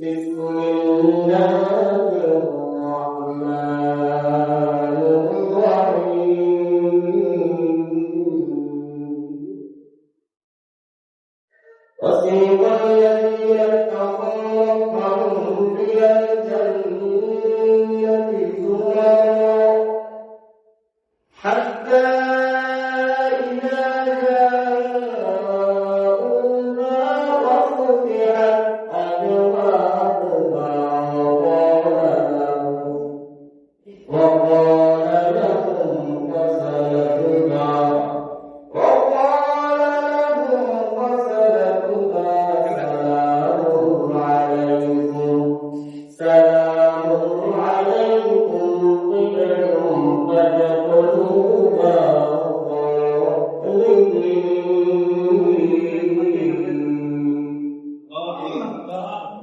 بسم الله الرحمن الرحيم وسيق الذين اتقوا ربهم إلى الجنة زمرا حتى إذا جاءوها وفتحت أبوابها وقال لهم خزنتها سلام عليكم طبتم فادخلوها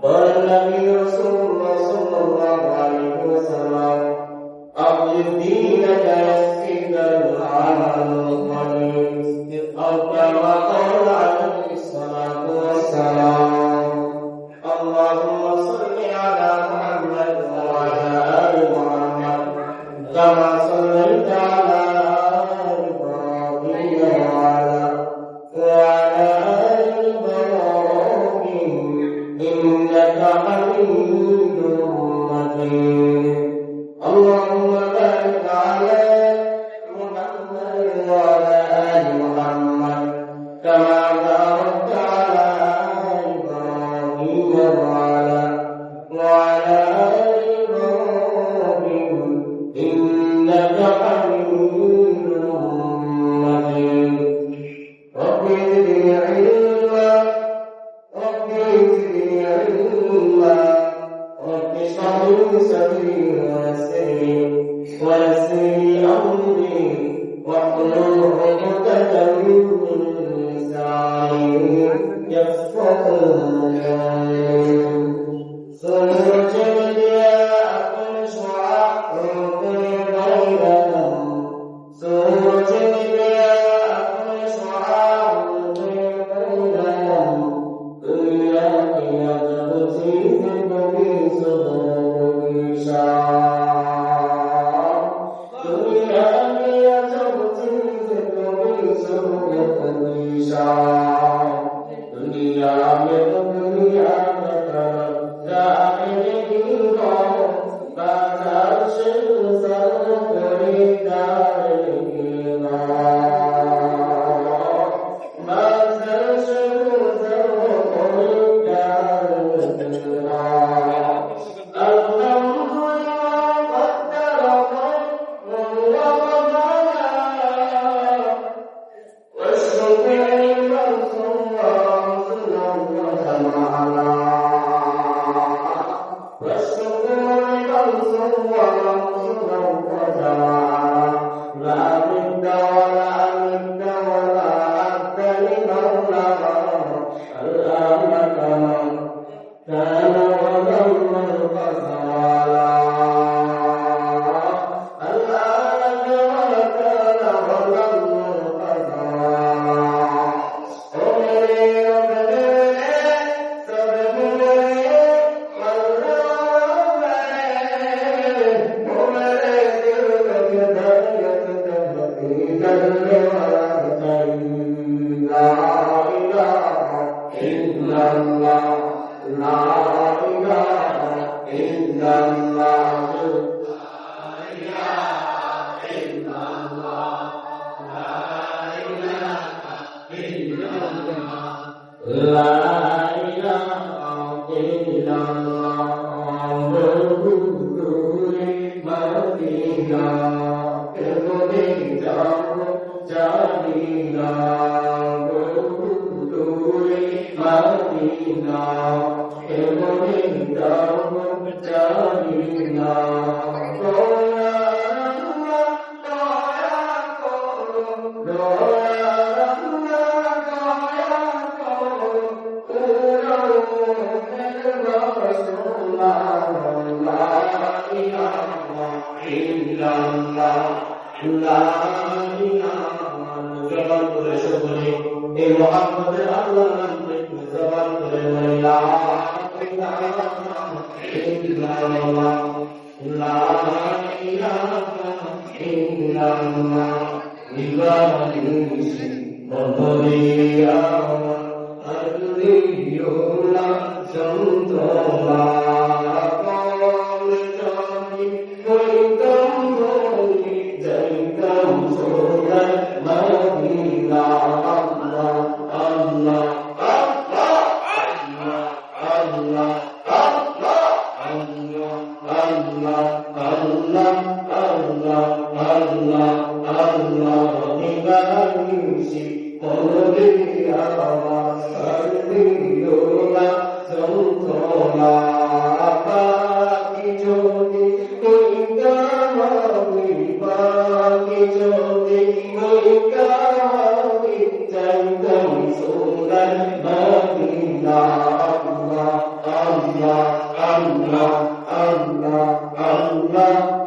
قال النبي رسول الله صلى الله عليه وسلم أقم دينك يسقيك العمل القليل أو كما قال عليه الصلاة والسلام اللهم صل على محمد وعلى آل محمد كما صليت على آل إبراهيم وعلى آل إبراهيم إنك حميد مجيد اللهم بارك على محمد وعلى آل محمد كما باركت على آل إبراهيم وعلى آل إبراهيم إنك حميد مجيد رب زدني علما رب زدني علما رب اشرح لي صدري ويسر لي أمري واحلل عقدة من لساني يفقهوا قولي سنرجم أضياءكم شعاعكم بينهم سنرجم أضياءكم شعاعكم بينهم إياك يغتي بني صدور شعاع إياك يغتي بني صدور شعاع إياك Muhammad Allah illallah, la ilaha illallah. Ibadah Bhagavaya Arliyola Santola Kol Jani Koikam Boli Jaikam Sorai Madina Allah Allah Allah Allah Allah Allah Allah Allah Allah Allah Allah Nibanisi Bhagavaya Arliyola Santola Baki Jodi Koikamawi Baki Jodi Koikamawi Jaikam Sorai Madina Allah Allah Allah Allah Allah